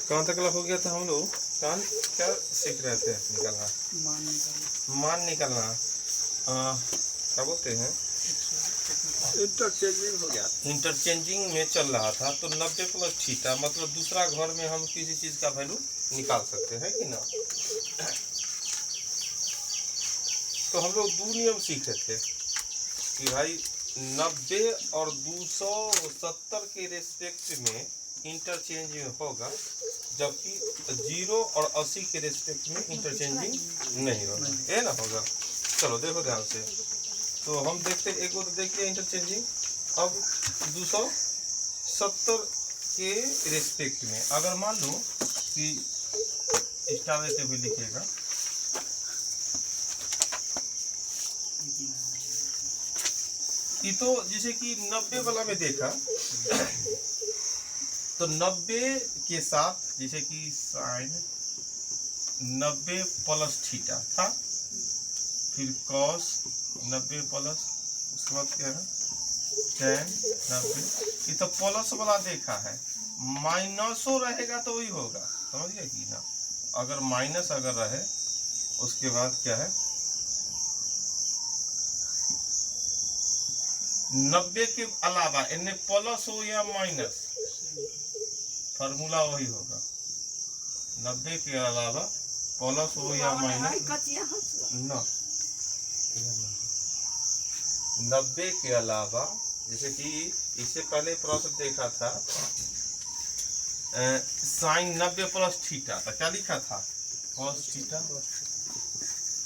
कहाँ तक हो गया था हम लोग? कान क्या सीख रहे थे? निकलना, मान निकलना, क्या बोलते हैं, इंटरचेंजिंग हो गया। इंटरचेंजिंग में चल रहा था। तो 90 प्लस थीटा मतलब दूसरा घर में हम किसी चीज का वैल्यू निकाल सकते हैं कि ना। तो हम लोग 2 नियम सीखे थे कि भाई 90 और 270 के रेस्पेक्ट में इंटरचेंजिंग होगा, जबकि 0 और 80 के रेस्पेक्ट में इंटरचेंजिंग नहीं होगा, ये ना होगा। चलो देखो ध्यान से, तो हम देखते एक वो तो देखिए इंटरचेंजिंग। अब 270 के रेस्पेक्ट में अगर मान लो कि स्टार देते हुए लिखिएगा, ये तो जैसे कि 90 वाला में देखा तो 90 के साथ जैसे कि साइन 90 प्लस थीटा था, फिर कॉस 90 प्लस, उसके बाद क्या है tan 90, ये तो प्लस वाला देखा है। माइनसो रहेगा तो वही होगा, समझ गए कि ना। अगर माइनस अगर रहे उसके बाद क्या है 90 के अलावा इन्हें प्लस हो या माइनस, फार्मूला वही होगा। 90 के अलावा प्लस हो या माइनस ना, 90 के अलावा जैसे कि इससे पहले प्रश्न देखा था साइन 90 प्लस थीटा, तो क्या लिखा था कॉस थीटा,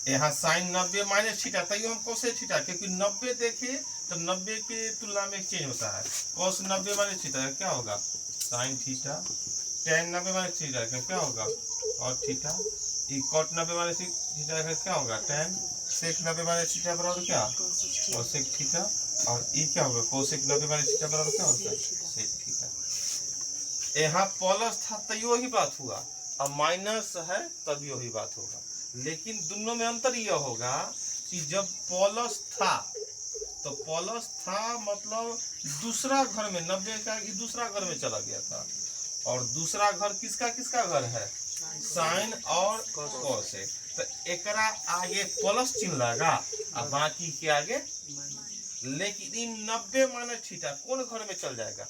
यहाँ साइन 90 माइनस थीटा, तैयो हम कोसेक थीटा, क्योंकि 90 देखे तो 90 के तुलना में चेंज होता है। कॉस 90 माइनस थीटा क्या होगा sine theta, tan 90 minus theta क्या होगा और थीटा, कॉट 90 माइनस थीटा क्या होगा tan, सेक 90 माइनस थीटा बराबर क्या कोसेक थीटा, और ये क्या होगा कोसेक 90 माइनस थीटा बराबर क्या होगा सेक थीटा। यहाँ प्लस था तो वही बात हुआ, और माइनस है तभी वही बात होगा। लेकिन दोनों में अंतर यह होगा कि जब प्लस था तो प्लस था मतलब दूसरा घर में 90 का ही दूसरा घर में चला गया था, और दूसरा घर किसका किसका घर है साइन और कोसेक, तो एकरा आगे प्लस चिन्ह लगा और बाकी के आगे। लेकिन इन 90 माइनस थीटा कौन घर में चल जाएगा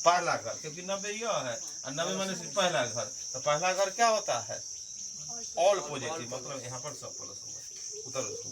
पहला घर, क्योंकि 90 यह है और 90 माइनस पहला घर, तो पहला घर क्या होता है ऑल पॉजिटिव, मतलब यहाँ पर सब प्लस होगा। उधर उसको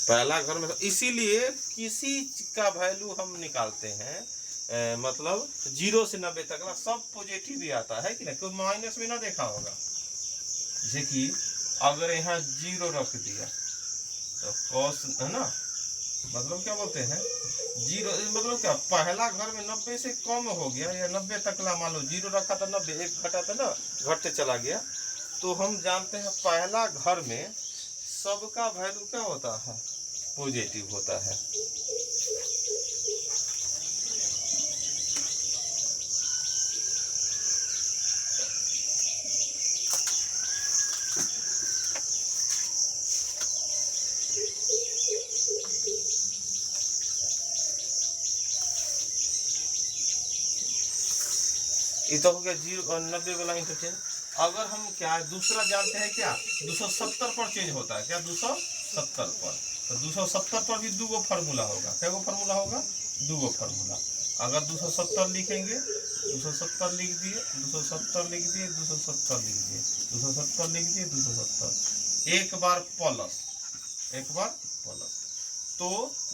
पहला घर में, इसीलिए किसी का वैल्यू हम निकालते हैं मतलब 0 से 90 तक ना सब पॉजिटिव ही आता है कि ना, कोई माइनस में ना देखा होगा। जैसे कि अगर यहाँ 0 रख दिया तो कॉस है ना, मतलब क्या बोलते हैं 0 मतलब क्या पहला घर में 90 से कम हो गया या 90 तक ला, मान लो 0 रखा था 90 एक घटा था ना घटते चला गया, तो हम जानते हैं पहला घर में सबका वैल्यू क्या होता है पॉजिटिव होता है। ये तो हो गया 0 और 90 वाला इंटरचेंज। अगर हम क्या दूसरा जानते हैं क्या 270 पर चेंज होता है क्या 270 पर, तो 270 पर भी 2 फार्मूला होगा। क्या फार्मूला होगा 2 फार्मूला। अगर 270 लिखेंगे 270 लिख दिए 270 लिख दिए 270 लिख दिए 270 लिख दिए 270 एक बार प्लस एक बार प्लस, तो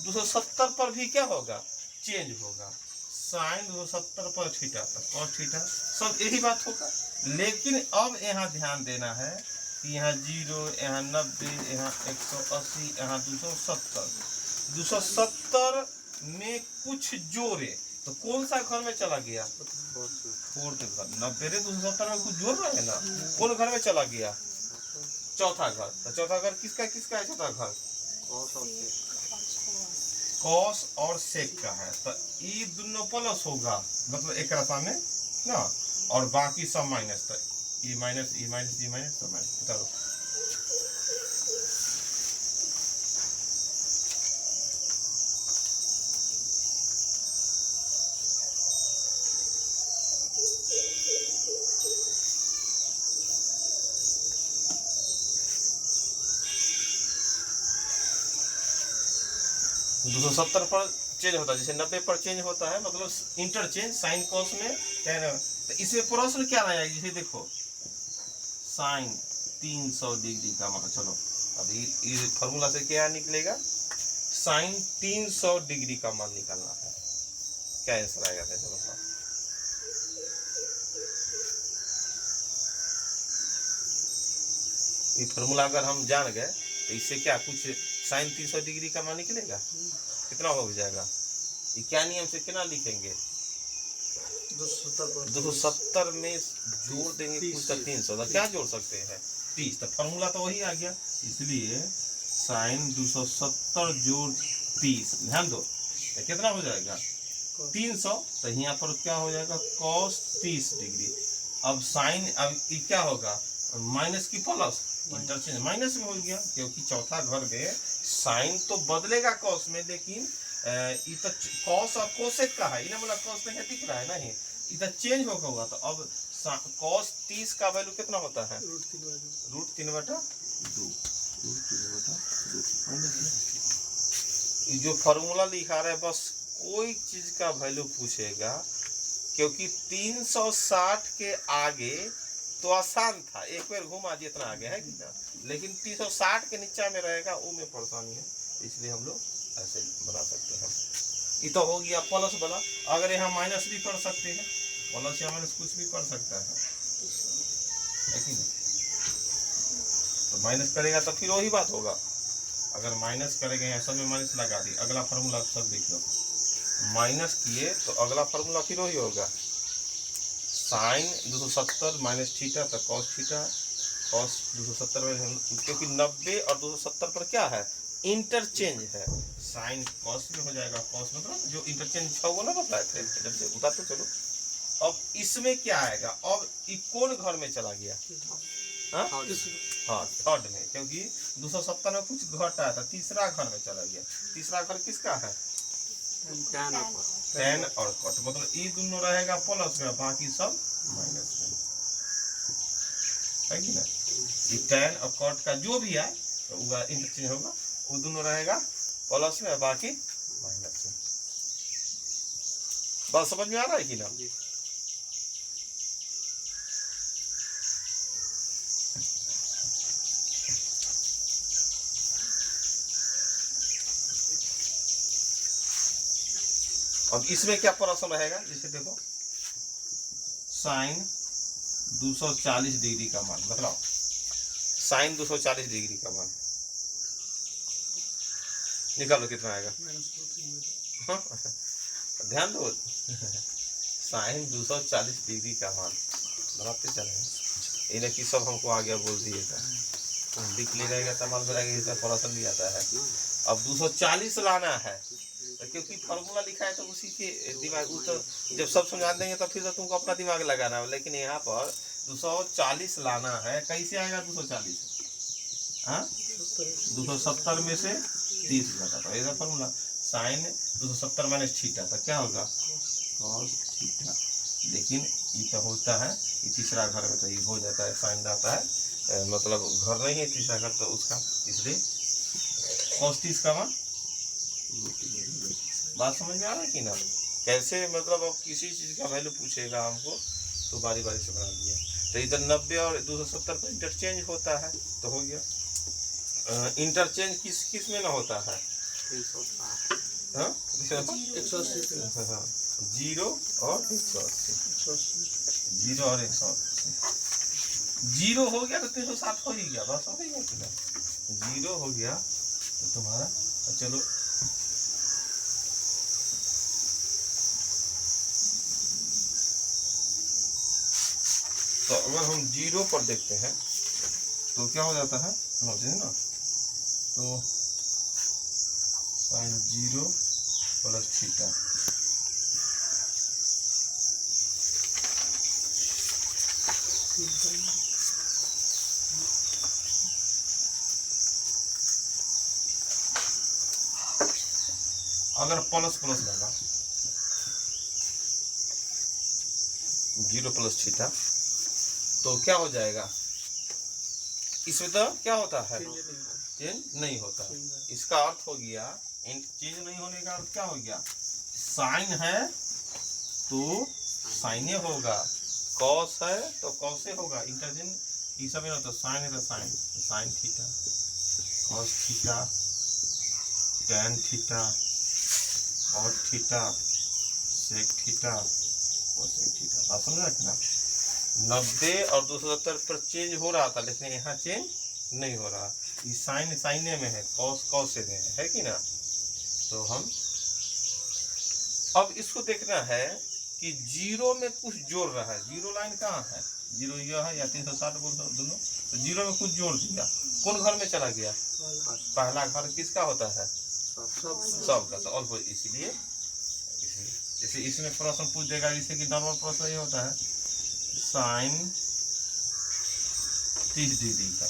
270 पर भी क्या होगा चेंज होगा साइन 270 पर थीटा तक और थीटा सब यही बात होगा। लेकिन अब यहाँ ध्यान देना है कि यहाँ 0 यहाँ 90 यहाँ 180 यहाँ 270 270 में कुछ जोड़े तो कौन सा घर में चला गया फोर्थ घर। 90 रे 270 में कुछ जोड़ रहे हैं ना, कौन घर में चला गया चौथा घर। तो चौथा घर किसका किसका है चौथा घर कॉस और सेक का है, तो ये दोनों प्लस होगा, मतलब एक सामने ना, और बाकी सब माइनस, तो E minus E minus E minus सब माइनस। चलो दो 270 पर चेंज होता है, जैसे 90 पर चेंज होता है, मतलब इंटरचेंज साइन कॉस में tan। तो इसमें प्रश्न क्या आया, जैसे देखो साइन 300 डिग्री का मान, चलो अब ये फॉर्मूला से क्या निकलेगा, साइन 300 डिग्री का मान निकालना है, क्या आंसर आएगा, जैसे मतलब ये फॉर्मूला अगर हम जान गए तो इससे क्या कुछ साइन 300 डिग्री का मान निकलेगा, कितना हो जाएगा, ये क्या नियम से कितना लिखेंगे, 270 में जोड़ देंगे कुछ 300, क्या जोड़ सकते हैं 30, तो फॉर्मूला तो वही आ गया, इसलिए साइन 270 जोड़ 30, ध्यान दो तो कितना हो जाएगा 300, तो यहाँ पर क्या हो जाएगा कॉस 30 डिग्री। अब साइन, अब ये क्या होगा माइनस की प्लस, इंटरचेंज माइनस में हो गया, क्योंकि चौथा घर में साइन तो बदलेगा कॉस में, लेकिन ये तो कॉस और कोसेक का है, इन्हें बोला कॉस नहीं दिख रहा है नहीं, ये तो चेंज होगा, तो अब कॉस 30 का वैल्यू कितना होता है, √3/2। ये जो फॉर्मूला लिखा रहा है बस कोई चीज का वैल्यू पूछेगा, क्योंकि 360 के आगे तो आसान था, एक बार घुमा जितना आगे है कि ना, लेकिन 360 के नीचे में रहेगा वो में परेशानी है, इसलिए हम लोग ऐसे बना सकते हैं। ये तो हो गया प्लस वाला, अगर यहाँ माइनस भी कर सकते हैं, प्लस या माइनस कुछ भी कर सकता है कि नहीं, तो माइनस करेगा तो फिर वही बात होगा, अगर माइनस करेगा यहाँ सब में माइनस लगा दी, अगला फार्मूला सब लिख लो, माइनस किए तो अगला फार्मूला फिर वही होगा, साइन 270 माइनस थीटा, तो कॉस थीटा, कॉस 270 में, क्योंकि 90 और 270 पर क्या है इंटरचेंज है, साइन कॉस में हो जाएगा, कॉस मतलब जो इंटरचेंज होगा ना बताए थे, बताते चलो। अब इसमें क्या आएगा, अब ये कौन घर में चला गया, हाँ थर्ड में, क्योंकि 270 में कुछ घटा था, तीसरा घर में चला गया, तीसरा घर किसका है tan और cot, मतलब ये दोनों रहेगा प्लस में, बाकी सब माइनस में, है कि ना, ये tan और cot का जो भी है तो वो इंटरचेंज होगा, वो दोनों रहेगा प्लस में, बाकी माइनस में। बात समझ में आ रहा है कि ना, अब इसमें क्या प्रश्न रहेगा, जैसे देखो साइन 240 डिग्री का मान बताओ, साइन 240 डिग्री का मान निकालो कितना आएगा, हाँ? ध्यान दो साइन 240 डिग्री का मान बनाते चले, इन्हें कि सब हमको आ गया बोल दिएगा, लिख ले रहेगा तमाम रहेगा, प्रश्न भी आता है। अब 240 लाना है, तो क्योंकि फार्मूला लिखा है तो उसी के दिमाग, वो तो जब सब समझा देंगे तो फिर तो तुमको अपना दिमाग लगाना है, लेकिन यहाँ पर 240 लाना है, कैसे आएगा 240, हाँ 270 में से 30 घटा, तो ऐसा फार्मूला साइन 270 माइनस थीटा, तो क्या होगा कॉस थीटा, लेकिन ये तो होता है ये तीसरा घर में, तो ये हो जाता है साइन आता है, मतलब घर नहीं है तीसरा घर, तो उसका इसलिए कॉस 30 का मान। बात समझ में आ रहा है कि ना, कैसे मतलब अब किसी चीज का वैल्यू पूछेगा हमको तो बारी बारी से बना दिया, तो इधर 90 और 270 पर इंटरचेंज होता है, तो हो गया। इंटरचेंज किस किस में ना होता है, हाँ 0 और 180, 0 और 180, 0 हो गया तो 360 हो ही गया, बस हो गया कि ना, 0 हो गया तो तुम्हारा, चलो तो अगर हम 0 पर देखते हैं तो क्या हो जाता है ना, तो साइन 0 प्लस थीटा। अगर प्लस प्लस लगा 0 प्लस थीटा तो क्या हो जाएगा? इसमें तो क्या होता है? चेंज नहीं होता। इसका अर्थ हो गया, चेंज नहीं होने का अर्थ क्या हो गया? साइन है तो साइने होगा, कॉस है तो कॉसे होगा, इंटरचेंज ये सब ना, तो साइन है तो sine theta, cos theta, tan theta, cot theta, sec theta, cosec theta. बात समझ रहे ना? 90 और 270 पर चेंज हो रहा था, लेकिन यहाँ चेंज नहीं हो रहा। ये साइन साइने में है, कॉस कॉसे में है कि ना? तो हम अब इसको देखना है कि जीरो में कुछ जोड़ रहा है। जीरो लाइन कहाँ है? जीरो यह है या 360 बोल दोनों, तो जीरो में कुछ जोड़ दिया। कौन घर में चला गया? पहला घर किसका होता है? सबका। तो ऑल, इसलिए जैसे इसमें प्रश्न पूछ देगा, जैसे कि नॉर्मल प्रश्न ये होता है साइन 30 डिग्री का।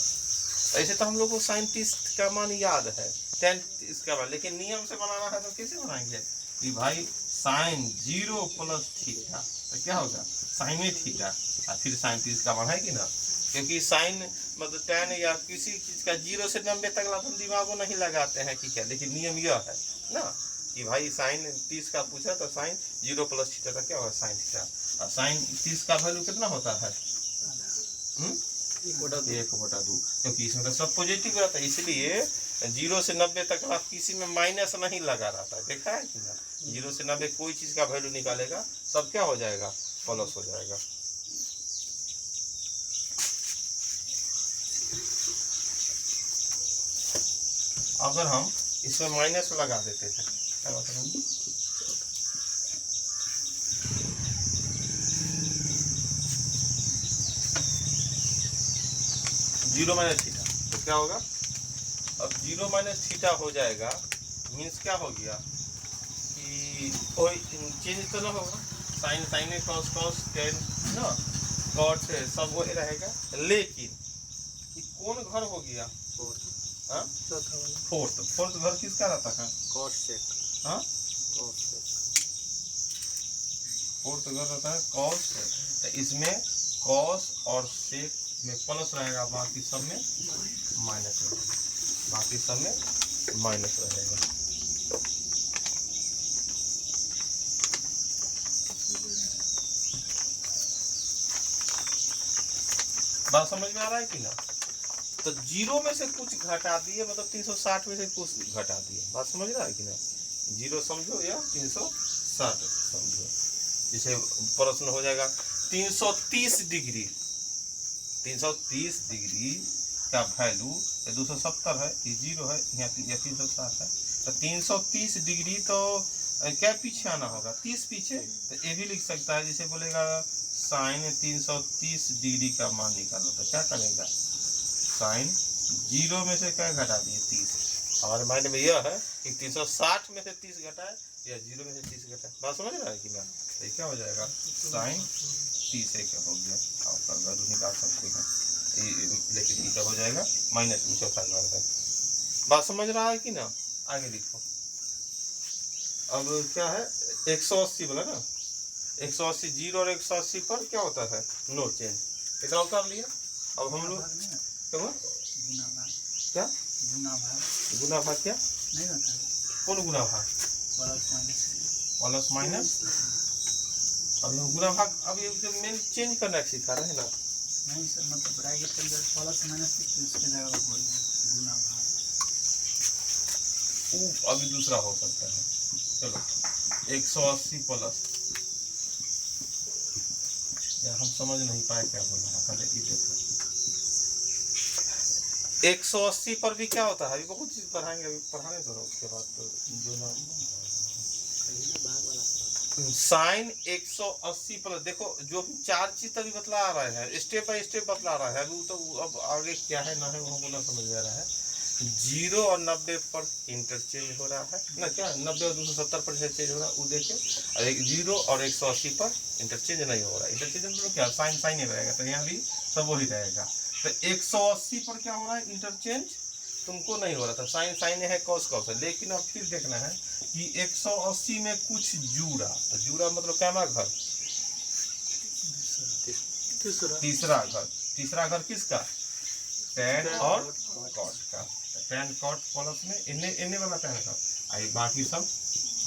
ऐसे तो हम लोग को साइन 30 का मान याद है, टेन इसका मान, लेकिन नियम से बनाना है तो कैसे बनाएंगे कि भाई साइन 0 प्लस थीटा तो क्या होगा? साइन में थीटा और फिर साइन 30 का मान है कि ना? क्योंकि साइन मतलब टेन या किसी चीज का 0 से 90 तक हम दिमाग को नहीं लगाते हैं कि क्या, लेकिन नियम यह है ना कि भाई साइन 30 का पूछा तो साइन 0 प्लस थीटा का क्या होगा? Sine theta. और साइन 30 का वैल्यू कितना होता है? 1/2, क्योंकि इसमें तो सब पॉजिटिव रहता है, इसलिए 0 से 90 तक आप किसी में माइनस नहीं लगा रहता है। देखा है कि ना? 0 से 90 कोई चीज का वैल्यू निकालेगा सब क्या हो जाएगा? प्लस हो जाएगा। अगर हम इसमें माइनस लगा देते हैं क्या बात है? 0 माइनस थीटा तो क्या होगा? अब 0 माइनस थीटा हो जाएगा, मीन्स क्या हो गया कि कोई चेंज तो ना होगा। Sine sine cos cos tan ना, कॉट सब वही रहेगा, लेकिन कौन घर हो गया? फोर्थ घर किसका रहता है? Cosec. हाँ, कॉस सेक। फोर्थ घर रहता है कॉस सेक। तो इसमें कॉस और सेक में प्लस रहेगा, बाकी सब में माइनस रहेगा, बाकी सब में माइनस रहेगा। बात समझ में आ रहा है कि ना? तो 0 में से कुछ घटा दिए, मतलब 360 में से कुछ घटा दिए। बात समझ रहा है कि ना? 0 समझो या 360 समझो। जैसे प्रश्न हो जाएगा 330 डिग्री, 330 डिग्री का वैल्यू 270 है, ये 0 है, यहाँ 360 है। तो 330 डिग्री तो क्या पीछे आना होगा? 30 पीछे। तो ये भी लिख सकता है, जैसे बोलेगा साइन 330 डिग्री का मान निकालो, तो क्या करेगा? साइन 0 में से क्या घटा दिए? 30। हमारे माइंड में यह है कि 360 में से 30 घटाए या 0 में से 30 घटाए। बात समझ रहा है कि ना? तो क्या हो जाएगा? साइन 30 एक हो गया, आपका वैल्यू निकाल सकते हैं, लेकिन ये हो जाएगा माइनस में, चौथा घर है। बात समझ रहा है कि ना? आगे लिखो। अब क्या है? 180 बोला ना, 180 0 और 180 पर क्या होता है? No change. इतना उतार लिया। अब हम लोग क्या गुना भाग क्या नहीं होता है? कौन गुना भाग? Plus minus. अब हम गुना भाग अब ये मेन चेंज करना सीखा रहे हैं ना? नहीं सर, मतलब ब्रैकेट के अंदर प्लस माइनस उसके जगह पर बोल गुना भाग। अभी दूसरा हो सकता है। चलो 180 प्लस, या हम समझ नहीं पाए क्या बोल रहा था, लेकिन देखो 180 पर भी क्या होता है? अभी बहुत चीज पढ़ाएंगे, अभी पढ़ाने दो, उसके बाद तो जो ना साइन 180 प्लस। देखो जो 4 चीज अभी बतला रहे हैं, स्टेप बाय स्टेप बतला रहा है। अभी तो अब आगे क्या है ना है वो बोला समझ में आ रहा है 0 और 90 पर इंटरचेंज हो रहा है ना, क्या 90 और 270 पर इंटरचेंज हो रहा है, वो देखें। और 0 और 180 पर इंटरचेंज नहीं हो रहा है। इंटरचेंज मतलब क्या, साइन साइन ही रहेगा, तो यहाँ भी सब वही रहेगा। तो 180 पर क्या हो रहा है इंटरचेंज, तुमको नहीं हो रहा था, साइन साइन है, कॉस कॉस है। लेकिन अब फिर देखना है कि 180 में कुछ जुड़ा, तो जुड़ा मतलब क्या घर, तीसरा घर किसका, टैन और कॉट का। टैन कॉट प्लस में इन्ने वाला टैन का, आई बाकी सब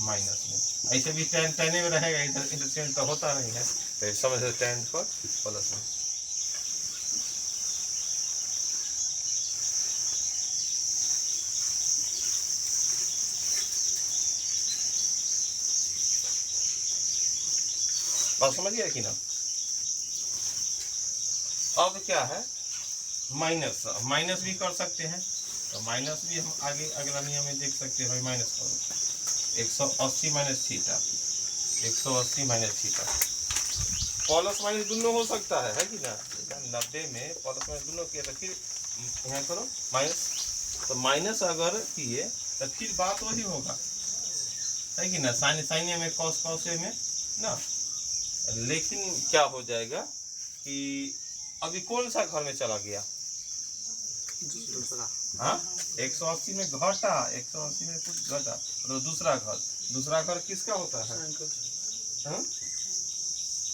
माइनस में। ऐसे भी टैन टैने में रहेगा, इधर इंटरचेंज तो होता नहीं है, तो समझ लो टैन कॉट प्लस में। बात समझ गया कि ना। अब क्या है, माइनस, माइनस भी कर सकते हैं, तो माइनस भी हम आगे अगला नियम में देख सकते हैं। माइनस करो 180 minus theta, 180 minus theta, plus minus दोनों हो सकता है कि ना। 90 में प्लस माइनस दोनों किया, तो फिर यहाँ करो माइनस, तो माइनस अगर किए तो फिर बात वही होगा, है कि ना, साइन साइने में कॉस कॉसे में ना। लेकिन क्या हो जाएगा कि अभी कौन सा घर में चला गया, हाँ 180 में घटा, 180 में कुछ घटा, तो दूसरा घर किसका होता है,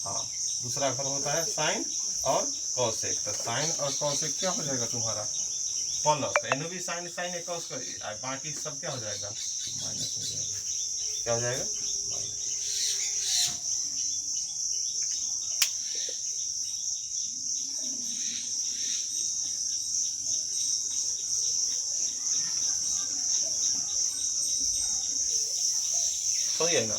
हाँ दूसरा घर होता है साइन और कॉसेक। तो साइन और कॉसेक क्या हो जाएगा तुम्हारा प्लस, एनो भी साइन साइन है कॉस का, बाकी सब क्या हो जाएगा माइनस हो जाएगा। क्या हो जाएगा माइनस। तो ये ना,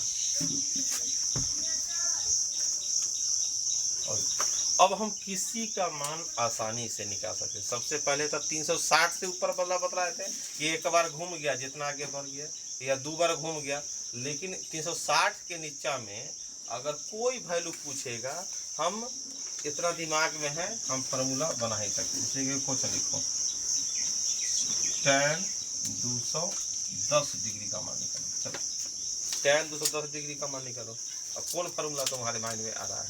अब हम किसी का मान आसानी से निकाल सकते हैं। सबसे पहले तो 360 से ऊपर वाला बतलाए थे कि एक बार घूम गया, जितना आगे बढ़ गया, या 2 बार घूम गया। लेकिन 360 के नीचा में अगर कोई वैल्यू पूछेगा, हम इतना दिमाग में है, हम फार्मूला बना ही सकते हैं। जैसे कि क्वेश्चन लिखो, tan 210 डिग्री का मान निकालो। चलो tan 210 डिग्री का मान निकालो। अब कौन फार्मूला तुम्हारे माइंड में आ रहा है,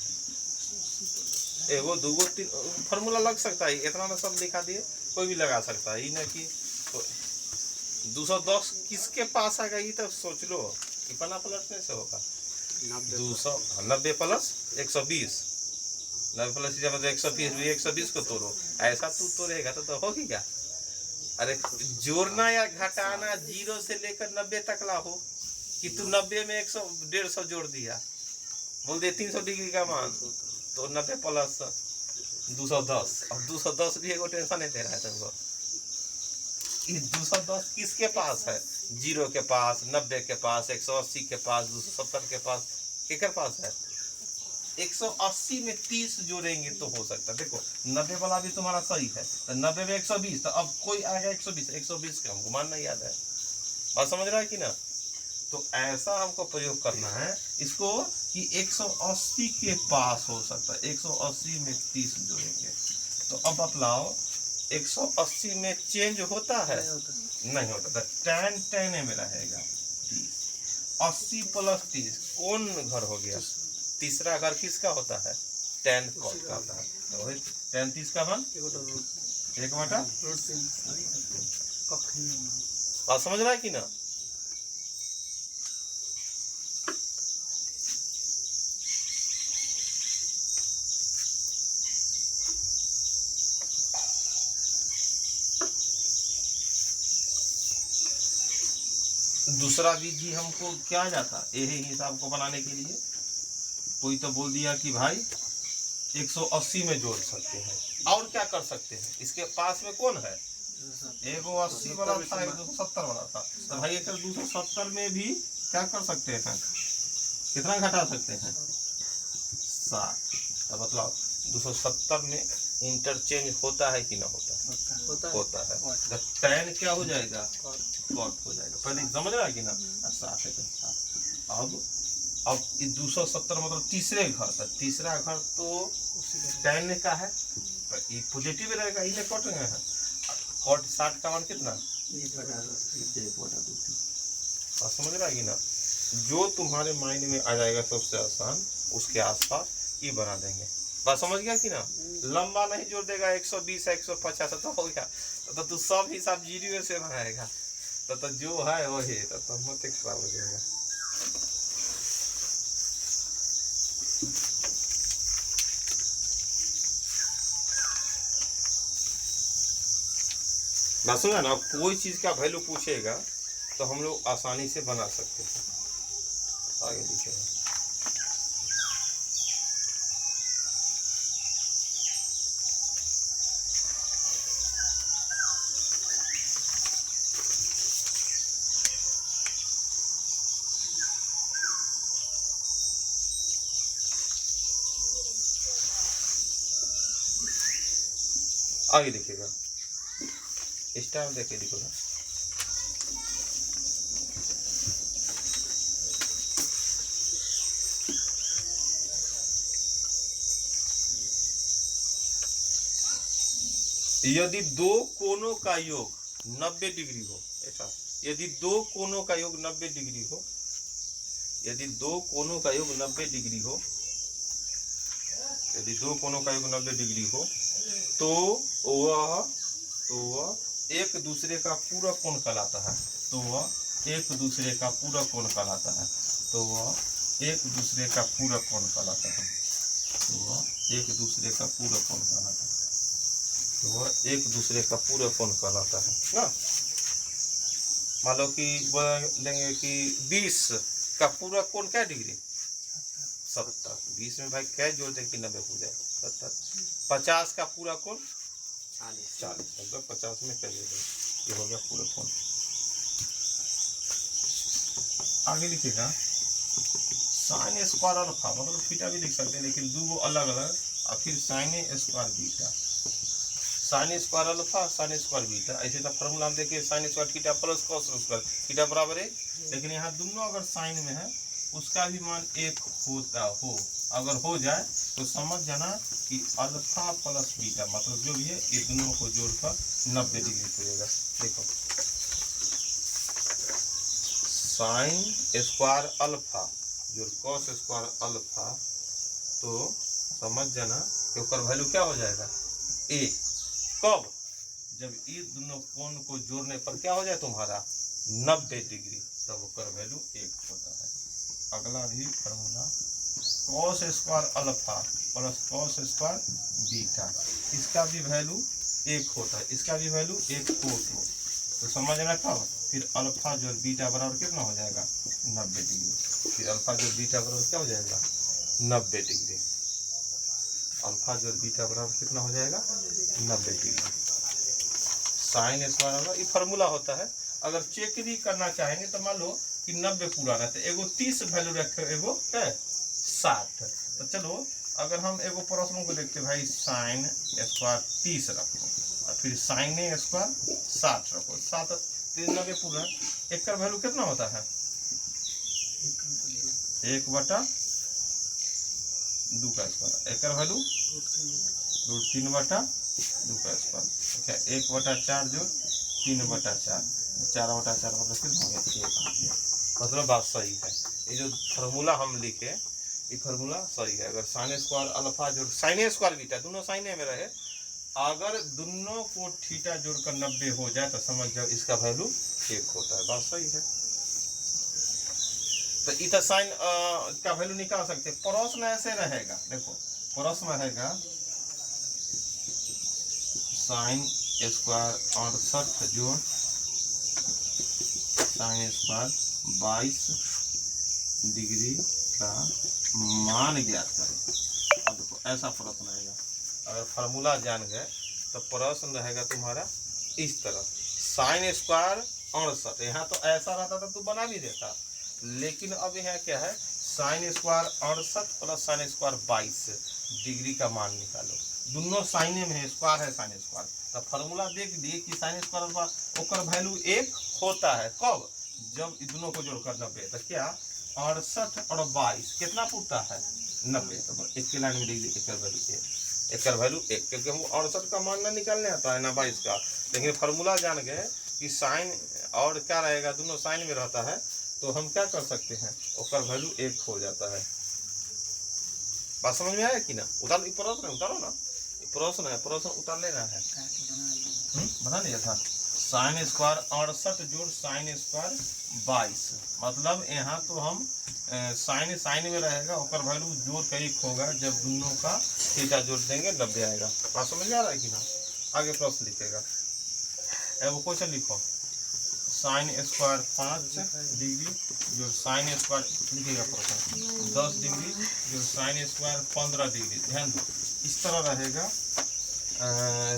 एगो दूगो तीन फार्मूला लग सकता है, इतना ना सब लिखा दिए, कोई भी लगा सकता है। ये ना कि 210 किसके पास आएगा, ये तो सोच लो, कितना पलटने से होगा, 290 प्लस 120, 90 प्लस 120, 120 को तोड़ो, ऐसा तू तोड़ेगा तो होगी क्या। अरे जोड़ना या घटाना 0 से लेकर 90 तक ला हो, कि तू 90 में 100 150 जोड़ दिया, बोल दे 300 डिग्री का मान, तो 90 प्लस 210। अब 210 भी एगो टेंशन नहीं दे रहा है तुमको। 210 किसके पास है, 0 के पास, 90 के पास, 180 के पास, 270 के पास, किसके पास है। 180 में 30 जोड़ेंगे तो हो सकता है। देखो 90 वाला भी तुम्हारा सही है, तो 90 में 120, तो अब कोई आएगा 120 का हमको मान नहीं याद है। बात समझ रहा है कि ना। तो ऐसा हमको प्रयोग करना है इसको कि 180 के पास हो सकता है, 180 में 30 जोड़ेंगे। तो अब बतलाओ 180 में चेंज होता है, नहीं होता, तो tan tan में रहेगा 30। 80 प्लस 30 कौन घर हो गया, तीसरा घर किसका होता है, tan cos का होता है। तो tan 30 का मान 1/√3। बात समझ रहा है कि ना। दूसरा विधि हमको क्या जाता, यही हिसाब को बनाने के लिए कोई तो बोल दिया कि भाई 180 में जोड़ सकते हैं, और क्या कर सकते हैं, इसके पास में कौन है, एगो 80 वाला था, एक 270 वाला था, तो भाई एक 270 में भी क्या कर सकते हैं, कितना घटा सकते हैं 60। तो मतलब 270 में इंटरचेंज होता है कि ना होता है, होता है। तो tan क्या हो जाएगा, कॉट हो जाएगा। पहले समझ रहा है कि ना। 60 है। अब 270 मतलब तीसरे घर, तो तीसरा घर तो tan का है, तो ये पॉजिटिव रहेगा, ये कॉट है, कॉट 60 का मान कितना 1/√3। बात समझ रहा है कि ना? जो तुम्हारे माइंड में आ जाएगा सबसे आसान, उसके आसपास ई बना देंगे। बात समझ गया कि ना? लंबा नहीं जोड़ देगा 120 150 तो हो गया, तो तू सब हिसाब जीरो से बनाएगा, तो जो है वही, तो मत खराब हो जाएगा। बात सुना ना? कोई चीज का वैल्यू पूछेगा तो हम लोग आसानी से बना सकते हैं। आगे लिखेगा, आगे लिखेगा, स्टार देके लिखोगा। यदि दो कोनों का योग 90 डिग्री हो, ऐसा, यदि दो कोनों का योग 90 डिग्री हो, यदि दो कोनों का योग 90 डिग्री हो, यदि दो कोनों का योग 90 डिग्री हो, तो वह एक दूसरे का पूरा कोण कहलाता है। तो वह एक दूसरे का पूरा कोण कहलाता है। तो वह एक दूसरे का पूरा कोण कहलाता है। तो वह एक दूसरे का पूरा कोण कहलाता है। तो वह एक दूसरे का पूरा कोण कहलाता है ना। मान लो कि बोलेंगे कि 20 का पूरा कोण क्या डिग्री? 70। 20 में भाई क्या जोड़ दे कि 90 हो जाए? 70। 50 का पूरा कोण 40, मतलब 50 में क्या जोड़ दे? ये हो गया पूरा कोण। आगे लिखेगा साइन स्क्वायर अल्फा, मतलब थीटा भी लिख सकते हैं, लेकिन दो अलग अलग, और फिर sine square beta. Sine square alpha, sine square beta, ऐसे तो फॉर्मूला हम देखिए, sine square theta plus cos square theta बराबर 1। लेकिन यहाँ दोनों अगर साइन में है, उसका भी मान 1 होता हो, अगर हो जाए तो समझ जाना कि अल्फा प्लस बीटा, मतलब जो भी है ये दोनों को जोड़कर 90 डिग्री होगा। देखो साइन स्क्वायर अल्फा जो कॉस स्क्वायर अल्फा, तो समझ जाना कि उसका वैल्यू क्या हो जाएगा? ए। कब? जब ये दोनों कोण को जोड़ने पर क्या हो जाए तुम्हारा? 90 डिग्री, तब उसका वैल्यू 1 होता है। अगला भी formula cos square alpha plus cos square beta, इसका भी वैल्यू 1 होता है, इसका भी वैल्यू 1 हो तो समझना कब? फिर अल्फा जो बीटा बराबर कितना हो जाएगा? 90 डिग्री। फिर अल्फा जो बीटा बराबर क्या हो जाएगा? 90 डिग्री। अल्फा जो बीटा बराबर कितना हो जाएगा? 90 डिग्री। साइन स्क्वायर, ये फार्मूला होता है। अगर चेक भी करना चाहेंगे तो मान लो कि 90 पूरा रहता है, एगो 30 वैल्यू रखे, एगो है 60। तो चलो अगर हम एगो प्रश्न को देखते भाई, साइन स्क्वायर 30 रखो और फिर साइन स्क्वायर 60 रखो, 7 90 पूरा, एक का वैल्यू कितना होता है? 1/2 का स्क्वायर। एक का वैल्यू √3/2 का स्क्वायर। क्या 1/4 जो 3/4, 4/4 मतलब कितना हो गया? 1। मतलब बात सही है। ये जो फार्मूला हम लिखे, ये फार्मूला सही है। अगर साइन स्क्वायर अल्फा जो साइन स्क्वायर बीटा दोनों साइने में रहे, अगर दोनों को थीटा जोड़कर 90 हो जाए तो समझ जाओ इसका वैल्यू 1 होता है। बात सही है। तो इधर साइन का वैल्यू निकाल सकते हैं। प्रश्न ऐसे रहेगा, देखो प्रश्न रहेगा साइन स्क्वायर 68 जो साइन स्क्वायर 22 डिग्री का मान ज्ञात करें। अब देखो ऐसा प्रश्न रहेगा, अगर फार्मूला जान गए तो प्रश्न रहेगा तुम्हारा इस तरह, साइन स्क्वायर 68। यहाँ तो ऐसा रहता था तो बना भी देता, लेकिन अब यहाँ क्या है? Sine square 68 plus sine square 22 degree का मान निकालो। दोनों साइने में है, स्क्वायर है साइन स्क्वायर, तो फार्मूला देख लिए कि साइन स्क्वायर ओकर वैल्यू 1 होता है। कब? जब दोनों को जोड़कर 90। तो क्या 68 और 22 कितना पूछता है? 90। तो एक के लाइन में लिख दी एक वैल्यू 1, क्योंकि हम 68 का मान ना निकालने आता है ना 22 का, लेकिन फार्मूला जान गए कि साइन और क्या रहेगा, दोनों साइन में रहता है, तो हम क्या कर सकते हैं, उसका वैल्यू 1 हो जाता है। बात समझ में आया कि ना? उतार प्रश्न उतारो ना, प्रश्न है, प्रश्न उतार लेना है। बता दिया था साइन स्क्वायर 68 जोड़ साइन स्क्वायर 22, मतलब यहाँ तो हम साइन में रहेगा, और वैल्यू जोड़ का 1 होगा, जब दोनों का थीटा जोड़ देंगे 90 आएगा। बात समझ में आ रहा है कि ना? आगे प्रश्न लिखेगा, वो क्वेश्चन लिखो, साइन स्क्वायर 5 डिग्री जो साइन स्क्वायर लिखेगा, प्रश्न 10 डिग्री जो साइन स्क्वायर 15 डिग्री। ध्यान दो, इस तरह रहेगा,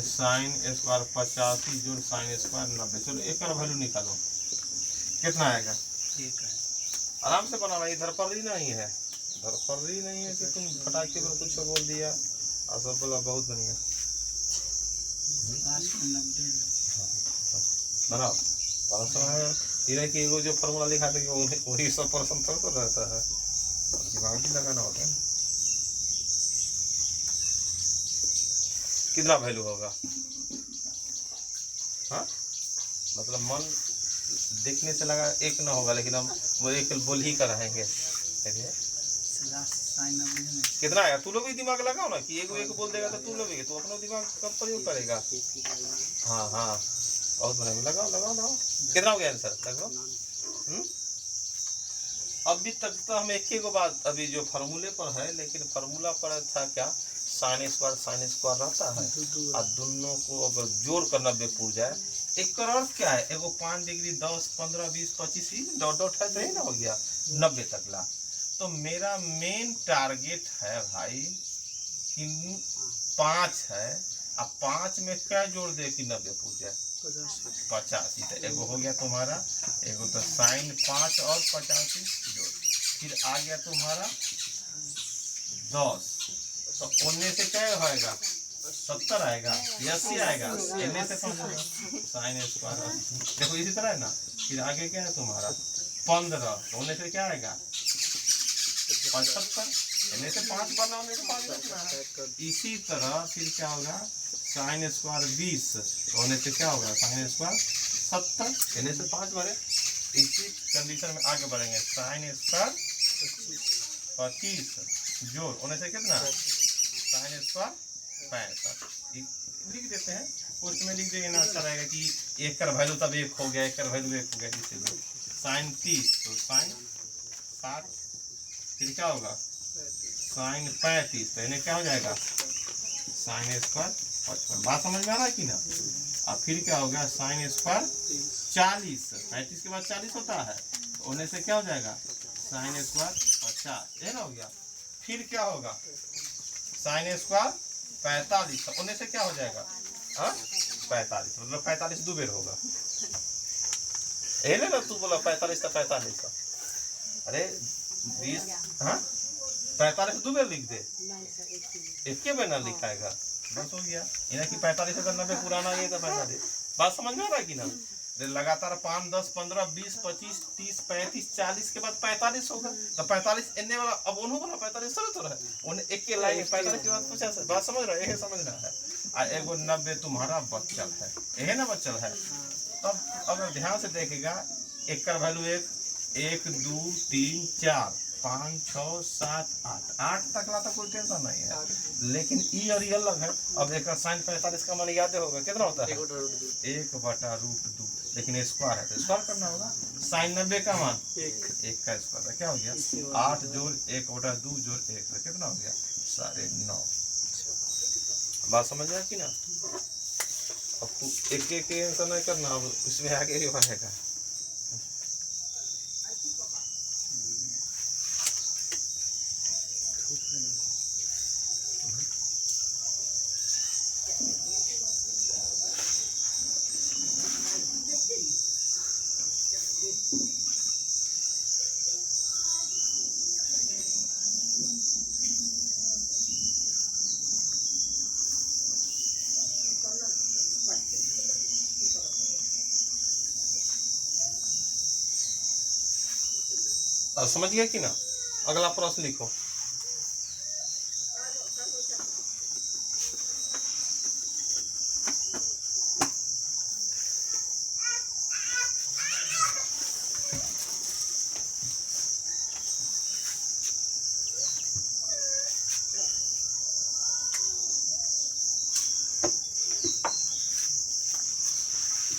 साइन स्क्वायर 85 जोड़ साइन स्क्वायर 90। चलो एक का वैल्यू निकालो, कितना आएगा? आराम से बनाना, इधर पर ही नहीं है, इधर पर ही नहीं है कि तुम फटाके में कुछ बोल दिया और सब बोला बहुत बढ़िया। बनाओ, है कि वो जो फॉर्मूला लिखा था कि वही 100% तो रहता है, दिमाग भी लगाना होता है। कितना वैल्यू होगा? हाँ, मतलब मन देखने से लगा 1 ना होगा, लेकिन हम वो 1 बोल ही कर रहेंगे। कितना आया? तू लोग भी दिमाग लगाओ ना, कि 1 बोल देगा तो तू लोग भी, तू अपना दिमाग कब प्रयोग करेगा। हाँ हाँ, बहुत बढ़िया, लगाओ लगाओ लगाओ। कितना हो गया आंसर लगभग? अभी तक तो हम एक ही को बात, अभी जो फार्मूले पर है, लेकिन फार्मूला पर था क्या, साइन स्क्वायर रहता है, और दोनों को अगर जोड़ कर 90 पूर जाए, एक का अर्थ क्या है, एगो 5 डिग्री 10 15 20 25 डॉट डॉट है, सही ना हो गया 90 तक ला। तो मेरा मेन टारगेट है भाई कि 5 है, अब 5 में क्या जोड़ दे कि 90 पूर जाए? 85। तो एगो हो गया तुम्हारा, एगो तो साइन 5 और 85 जोड़, फिर आ गया तुम्हारा 10, तो उनमें से क्या होएगा? 70 आएगा, 80 आएगा, इनमें से साइन स्क्वायर। देखो इसी तरह है ना, फिर आगे क्या है तुम्हारा 15, तो उनमें से क्या आएगा 75, इनमें से 5 बनना, उनमें से 5 बचना है। इसी तरह फिर क्या होगा, साइन स्क्वायर 20, तो होने से क्या होगा साइन स्क्वायर 70, इन्हें से 5 बढ़े। इसी कंडीशन में आगे बढ़ेंगे, साइन स्क्वायर 25 जोड़ होने से कितना, साइन स्क्वायर 65। लिख देते हैं, उसमें लिख देंगे ना, अच्छा रहेगा कि 1 का वैल्यू तब 1 हो गया, 1 का वैल्यू 1 हो गया, इसलिए साइन 30 तो साइन 60, फिर क्या होगा साइन 35, तो इन्हें क्या हो जाएगा साइन स्क्वायर 55। बात समझ में आ रहा है कि ना? अब फिर क्या होगा साइन स्क्वायर 40, 35 के बाद 40 होता है, तो उन्हें से क्या हो जाएगा साइन स्क्वायर 50, ये ना हो गया। फिर क्या होगा साइन स्क्वायर 45, तो उन्हें से क्या हो जाएगा 45, मतलब 45 दो बेर होगा। ये ना तू बोला 45 था 45 था, अरे 20 हाँ 45 दो बेर लिख दे, एक के बेर ना लिखाएगा, बस हो गया। इन्हें कि 45 से 90 पुराना ये था 45। बात समझ में आ रहा है कि ना? लगातार 5 10 15 20 25 30 35 40 के बाद 45 होगा, तो 45 इन्ने वाला अब उन्हों वाला 45 तो है, उन्हें एक के लाइन 45 के बाद 50। बात समझ रहा है? यही समझना है। आ एगो 90 तुम्हारा बचल है, यही ना बचल है। तब अगर ध्यान से देखेगा, एक का वैल्यू 1 2 3 4 5 6 7 8 तक ला तो कोई टेंशन नहीं है, लेकिन ई और ये अलग है। अब एक साइन 45 का मान याद होगा कितना होता है 1/√2, लेकिन स्क्वायर है तो स्क्वायर करना होगा। साइन 90 का मान 1 का स्क्वायर, क्या हो गया 8 जोड़ 1/2 जोड़ 1, तो कितना हो गया 9.5। बात समझ आया कि ना? अब तू एक एक आंसर नहीं करना, अब इसमें आगे ही बढ़ेगा। समझ गया कि ना? अगला प्रश्न लिखो।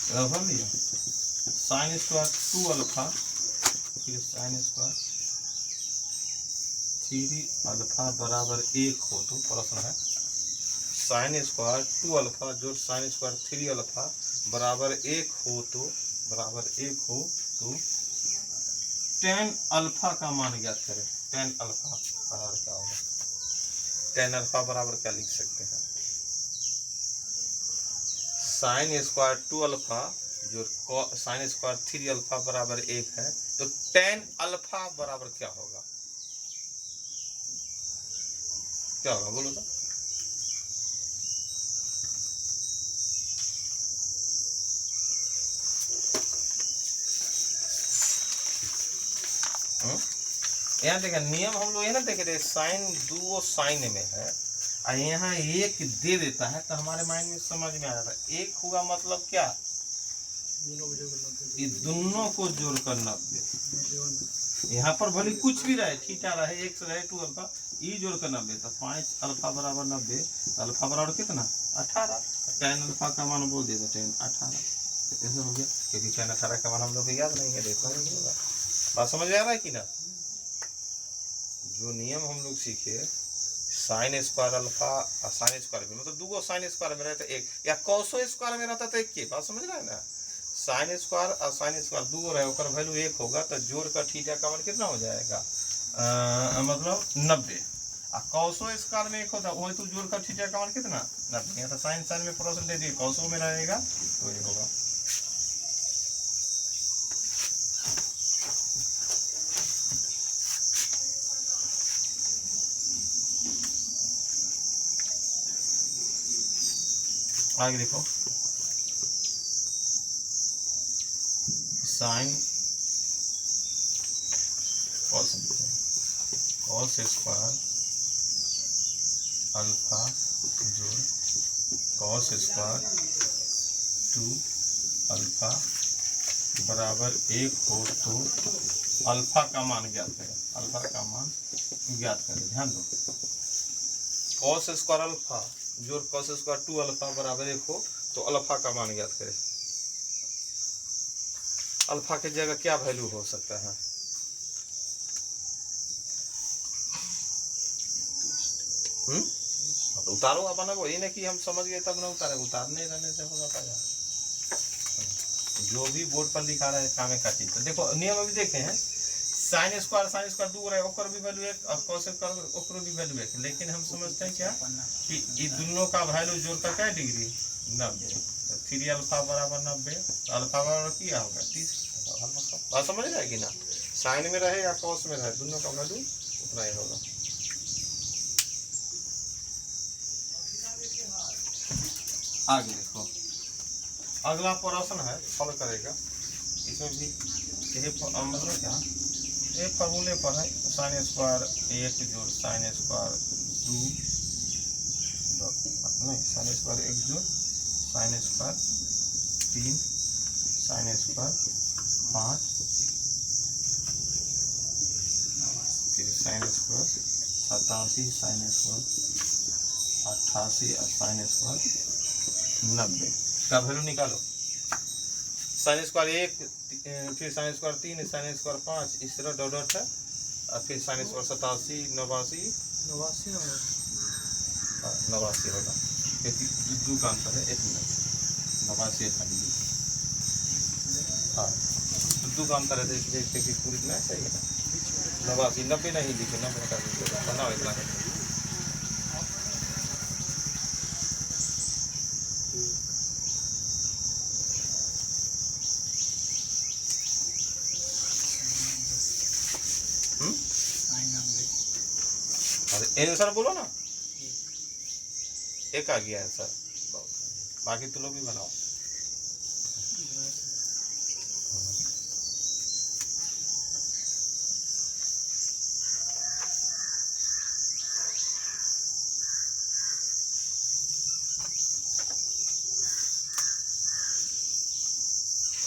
भर लिया साइन स्क्वायर 2 अल्फा फिर साइन स्क्वायर 3 अल्फा बराबर 1 हो तो प्रश्न है साइन स्क्वायर 2 अल्फा जोड़ साइन स्क्वायर 3 अल्फा बराबर 1 हो तो tan अल्फा का मान ज्ञात करें। tan अल्फा बराबर क्या होगा? tan अल्फा बराबर क्या लिख सकते हैं? साइन स्क्वायर 2 अल्फा जो साइन स्क्वायर 3 अल्फा बराबर 1 है तो tan अल्फा बराबर क्या होगा? क्या होगा बोलो तो? यहाँ देखें नियम हम लोग ये ना देख रहे साइन 2 साइन में है और यहाँ 1 दे देता है तो हमारे माइंड में समझ में आ जाता है 1 हुआ मतलब क्या? ये दोनों को जोड़कर 90। यहाँ पर भले कुछ भी रहे थीटा रहे x रहे 2 अल्फा ये जोड़कर 90 तो 5 अल्फा बराबर 90 तो अल्फा बराबर कितना 18 tan अल्फा का मान बोल देगा tan 18 ऐसा हो गया क्योंकि tan 18 का मान हम लोग को याद नहीं है देखो बात समझ में आ रहा है कि ना? जो नियम हम लोग सीखे साइन स्क्वायर अल्फा और साइन स्क्वायर में मतलब 2 साइन स्क्वायर में रहता है 1 या कोसो स्क्वायर में रहता तो 1 के बात समझ रहा है ना? साइन स्क्वायर और साइन स्क्वायर 2 रहे ओकर वैल्यू 1 होगा तो जोड़ कर थीटा का मान कितना हो जाएगा मतलब 90 और कोसो स्क्वायर में 1 होता वही तो जोड़ कर थीटा का मान कितना 90। यहाँ तो साइन साइन में प्रोसेंट दे दिए कोसो में रहेगा तो ये होगा। आगे देखो साइन कॉस स्क्वायर अल्फा जोड़ कॉस स्क्वायर 2 अल्फा बराबर 1 हो तो अल्फा का मान ज्ञात करें। अल्फा का मान ज्ञात करें ध्यान दो कॉस स्क्वायर अल्फा जोड़ कॉस स्क्वायर 2 अल्फा बराबर 1 हो तो अल्फा का मान ज्ञात करें। अल्फा की जगह क्या वैल्यू हो सकता है? तो उतारो अपना वही ना कि हम समझ गए तब ना उतारे उतारने रहने से होगा पाएगा। जो भी बोर्ड पर लिखा रहा है काम का चीज तो देखो नियम अभी देखे हैं साइन स्क्वायर 2 रहे ओकर भी वैल्यू 1 और कॉस स्क्वायर ओकर भी वैल्यू 1 लेकिन हम समझते हैं क्या कि ये दोनों का वैल्यू जोड़कर क्या डिग्री 90 तो 3 अल्फा बराबर 90 तो अल्फा बराबर क्या होगा 30। बात समझ जाएगी ना? साइन में रहे या कॉस में रहे दोनों का वैल्यू उतना ही होगा। आगे देखो अगला प्रश्न है सॉल्व करेगा इसमें भी यही मतलब क्या एक फॉर्मूले पर है साइन स्क्वायर 1 जोड़ साइन स्क्वायर 2 नहीं साइन स्क्वायर 1 जोड़ साइन स्क्वायर 3 साइन स्क्वायर 5 फिर साइन स्क्वायर 87 साइन स्क्वायर 88 और साइन स्क्वायर 90 का वैल्यू निकालो। साइन स्क्वायर 1 फिर साइन स्क्वायर 3 साइन स्क्वायर 5 इस तरह डॉट है और फिर साइन स्क्वायर 87 89 होगा क्योंकि 2 का अंतर है 1 मिनट 89 खाली हाँ तो 2 का अंतर है इसलिए क्योंकि पूरी ना चाहिए ना 89 90 नहीं लिखे 90 का बनाओ इतना है। आंसर बोलो ना एक आ गया आंसर बाकी तुम लोग भी बनाओ।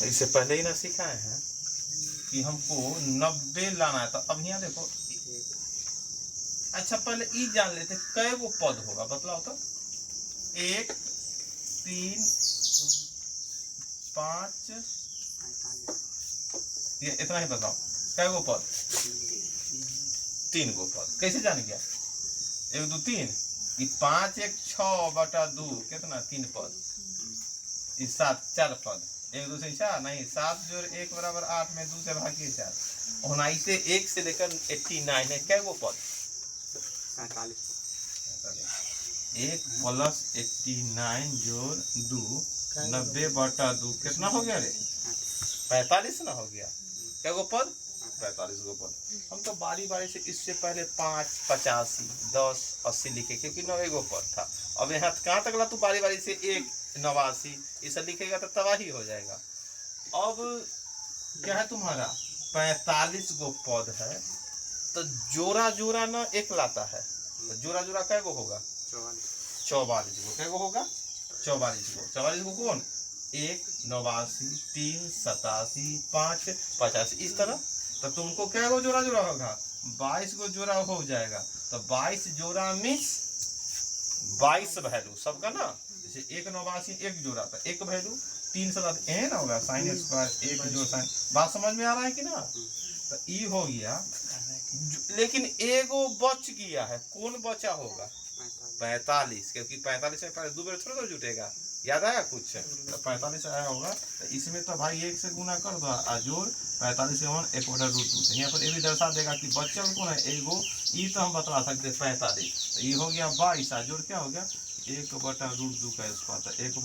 इससे पहले ही ना सिखाए हैं कि हमको 90 लाना है तो अब यहाँ देखो अच्छा पहले ई जान लेते कै वो पद होगा बतलाओ तो 1 3 5, ये इतना ही बताओ क्या गो पद, 3 गो पद। कैसे जान गया? 1 2 3, ये 5 1 6 बटा 2 कितना 3 पद, ये 7 4 पद, 1 2 से 4 नहीं, 7 जोड़ 1 बराबर 8 में 2 से भागिए 4 होना। इसे 1 से लेकर 89 है क्या गो पद? 45। 1 प्लस 89 जोड़ 2 90 बटा 2 कितना हो गया रे? 45 ना हो गया। क्या गो पद? 45 गो पद। हम तो बारी बारी से इससे पहले 5 85 10 80 लिखे क्योंकि 9 गो पद था। अब यहाँ कहाँ तक ला तू बारी बारी से 1 89 ये सब लिखेगा तो तबाही हो जाएगा। अब क्या है तुम्हारा 45 गो पद है तो जोड़ा जोड़ा ना 1 लाता है तो जोड़ा जोड़ा क्या गो होगा? 44 गो। क्या गो होगा? 44 गो। 44 गो कौन? 1 89 3 87 5 85 इस तरह। तो तुमको क्या गो जोड़ा जोड़ा होगा? 22 गो जोड़ा हो जाएगा। तो 22 जोड़ा मीन्स 22 वैल्यू सबका ना। जैसे 1 89 1 जोड़ा था 1 वैल्यू 3 7 ए ना होगा साइन स्क्वायर 1 जो साइन। बात समझ में आ रहा है कि ना? तो ई हो गया। लेकिन एगो बच गया है, कौन बचा होगा? 45 क्योंकि 45 में पहले 2 बार थोड़ा जुटेगा। याद आया कुछ? तो 45 आया होगा तो इसमें तो भाई 1 से गुना कर दो और जोड़ 45 से 1/√2 से। यहाँ पर ये भी दर्शा देगा कि बच्चन कौन है एगो। ई तो हम बता सकते 45 तो ये हो गया 22 जोड़ क्या हो गया 1/√2 का स्क्वायर था 1/2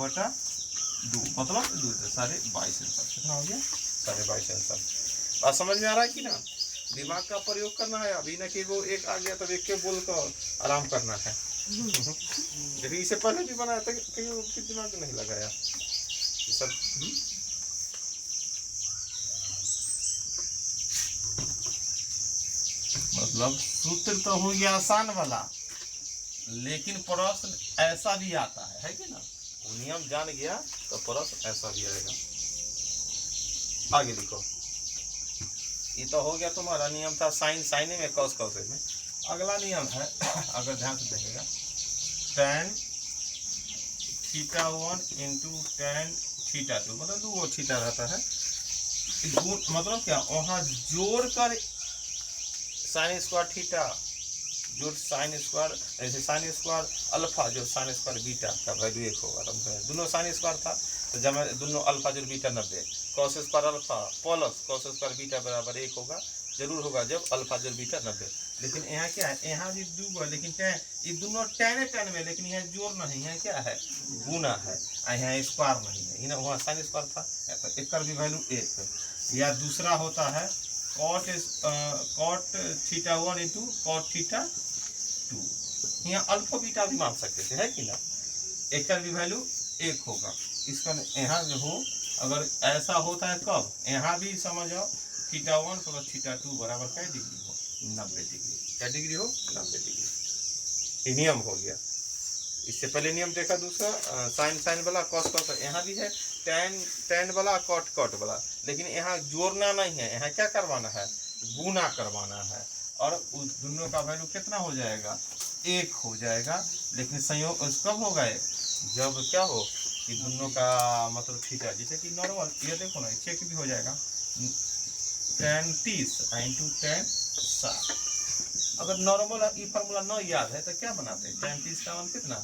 मतलब 2 से 22.5 आंसर। कितना हो गया? 22.5 आंसर। बात समझ में आ रहा है कि ना? दिमाग का प्रयोग करना है। अभी ना कि वो एक आ गया तब एक के बोल कर आराम करना है। देखिए इससे पहले भी बनाया था कि दिमाग नहीं लगाया ये सब। मतलब सूत्र तो हो गया आसान वाला लेकिन प्रश्न ऐसा भी आता है कि ना? वो नियम जान गया तो प्रश्न ऐसा भी आएगा। आगे लिखो। ये तो हो गया तुम्हारा नियम था साइन साइने में कॉस कॉसे में। अगला नियम है अगर ध्यान से देखेगा tan θ1 इंटू tan θ2 मतलब 2 थीटा रहता है। मतलब क्या वहाँ जोड़ कर साइन स्क्वायर थीटा जोड़ साइन स्क्वायर ऐसे साइन स्क्वायर अल्फा जो साइन स्क्वायर बीटा का वैल्यू 1 होगा। दोनों साइन स्क्वायर था तो जब दोनों अल्फा जोड़ beta 90 cos square alpha plus cos square beta बराबर 1 होगा। जरूर होगा जब अल्फा जोड़ बीटा 90। लेकिन यहाँ क्या है? यहाँ भी 2 है लेकिन tan ये दोनों tan में लेकिन यहाँ जोड़ नहीं है क्या है? गुना है। यहाँ स्क्वायर नहीं है। यहाँ वहाँ साइन स्क्वायर था तो एक का भी वैल्यू 1। या दूसरा होता है cot θ1 इंटू cot θ2। यहाँ अल्फा बीटा भी मान सकते थे है कि ना? एक का भी वैल्यू 1 होगा। इसका यहाँ जो हो अगर ऐसा होता है कब? यहाँ भी समझो θ1 प्लस θ2 बराबर क्या डिग्री हो? 90 डिग्री। क्या डिग्री हो? 90 डिग्री। ये नियम हो गया। इससे पहले नियम देखा दूसरा साइन साइन वाला कॉस कॉस। यहाँ भी है tan वाला कॉट कॉट वाला लेकिन यहाँ जोड़ना नहीं है। यहाँ क्या करवाना है? गुना करवाना है। और उस दोनों का वैल्यू कितना हो जाएगा? 1 हो जाएगा। लेकिन संयोग कब होगा? जब क्या हो कि दोनों का मतलब थीटा जैसे कि नॉर्मल ये देखो ना चेक भी हो जाएगा tan 30 इंटू tan 60। अगर नॉर्मल ये फार्मूला न याद है तो क्या बनाते हैं? tan 30 का मान कितना?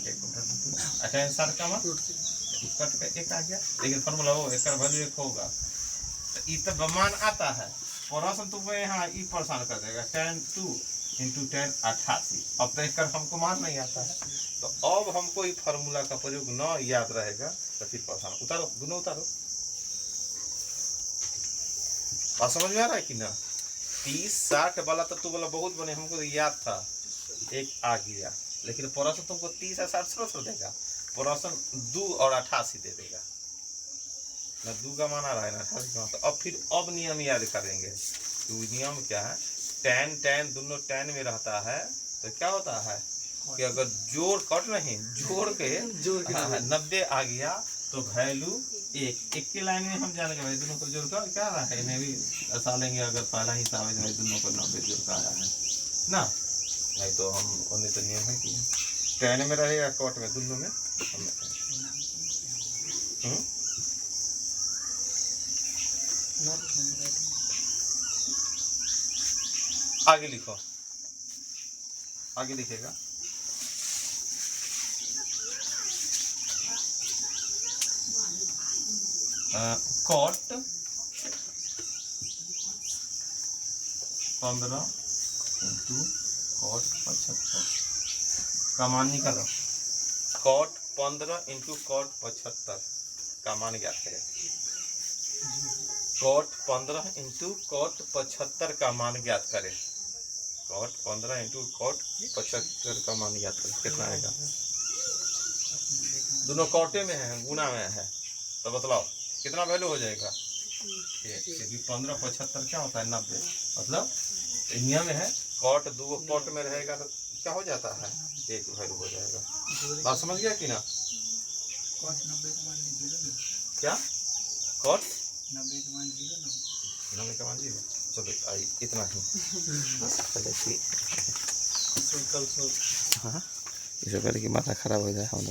1/2। tan 60 का मान कट का 1 आ गया लेकिन फार्मूला हो एक वैल्यू 1 होगा। तो ये तो मान आता है प्रश्न तुमको यहाँ ये परेशान कर देगा tan 2 इंटू tan 88। अब तो एक हमको मान नहीं आता है तो अब हमको ये फार्मूला का प्रयोग न याद रहेगा तो फिर परेशान। उतारो दोनों उतारो। बात समझ में आ रहा है कि ना? 30 60 वाला तो वाला बहुत बने हमको तो याद था 1 आ गया लेकिन प्रश्न तुमको 30 और 60 थोड़ा देगा। प्रश्न 2 और 88 दे देगा ना। 2 का मान आ रहा है ना 88 का। तो अब फिर अब नियम याद करेंगे। तो नियम क्या है? tan दोनों tan में रहता है तो क्या होता है कि अगर जोड़ कट नहीं जोड़ के 90 आ गया तो वैल्यू 1 की लाइन में हम जानेंगे भाई दोनों को जोड़ कर क्या रहा है। इन्हें भी दर्शा लेंगे अगर पहला ही साबित है दोनों को 90 जोड़ का आया है ना। नहीं तो हम उन्हें तो नियम है कि tan में रहेगा कॉट में दोनों में आगे लिखो, आगे लिखेगा कॉट 15 इंटू कॉट 75 का मान निकालो। कॉट 15 इंटू कॉट 75 का मान ज्ञात करें। कॉट 15 इंटू कॉट 75 का मान ज्ञात करें। कॉट 15 इंटू कॉट 75 का मान ज्ञात करें, कितना आएगा? दोनों कॉटे में है, गुना में है, तो बतलाओ कितना वैल्यू हो जाएगा? क्योंकि 15 75 क्या होता है? 90। मतलब नियम है, कॉट दो कॉट में रहेगा तो क्या हो जाता है? एक वैल्यू हो जाएगा। बात समझ गया कि ना? कॉट 90 का मान 0 ना। क्या कॉट 90 का मान 0 ना। 90 का मान 0। चलो आई इतना ही। इससे पहले कि माथा खराब हो जाए हम